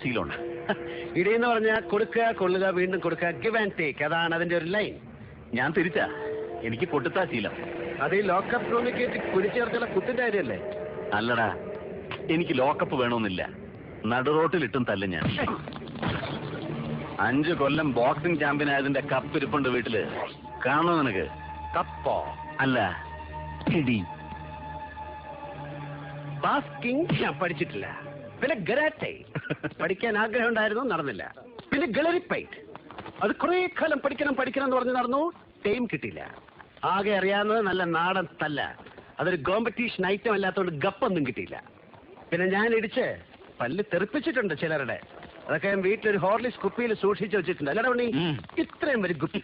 ശീലമുണ്ട്. ഇടിയെന്ന് പറഞ്ഞാൽ കൊടുക്കുക, കൊള്ളുക, വീണ്ടും കൊടുക്കുക, ഗിവ് ആൻഡ് ടേക്ക്. അതാണ് അതിന്റെ ഒരു ലൈൻ. ഞാൻ തിരിച്ചാ, എനിക്ക് കൊടുത്താ ശീലം. അത് ഈ ലോക്കപ്പ് റൂമിൽ കയറ്റി കുടിച്ചേർത്തുള്ള കുത്തിന്റെ കാര്യമല്ലേ? അല്ലടാ, എനിക്ക് ലോക്കപ്പ് വേണമെന്നില്ല. നടുറോട്ടിലിട്ടും തല്ലും ഞാൻ. 5 കൊല്ലം ബോക്സിംഗ് ചാമ്പ്യൻ ആയതിന്റെ കപ്പ് ഇരിപ്പുണ്ട് വീട്ടില്. കാണോ നിനക്ക്? കപ്പോ? അല്ല, ഇടി. ബാസ്കിംഗ് ഞാൻ പഠിച്ചിട്ടില്ല. പിന്നെ ഗരാറ്റെ പഠിക്കാൻ ആഗ്രഹം ഉണ്ടായിരുന്നു, നടന്നില്ല. പിന്നെ ഗളറിപ്പൈറ്റ്, അത് കുറെ കാലം പഠിക്കണം എന്ന് പറഞ്ഞ് നടന്നു, ടൈം കിട്ടിയില്ല. ആകെ അറിയാവുന്നത് നല്ല നാടൻ തല്ല. അതൊരു കോമ്പറ്റീഷൻ ഐറ്റം അല്ലാത്തതുകൊണ്ട് ഗപ്പൊന്നും കിട്ടിയില്ല. പിന്നെ ഞാൻ ഇടിച്ച് പല്ല് തെറിപ്പിച്ചിട്ടുണ്ട് ചിലരുടെ. അതൊക്കെ ഞാൻ വീട്ടിലൊരു ഹോർലിക്സ് കുപ്പിയിൽ സൂക്ഷിച്ചു വെച്ചിട്ടുണ്ട്. അല്ലടാ ഉണ്ണി, ഇത്രയും വരെ ഗുപ്പി.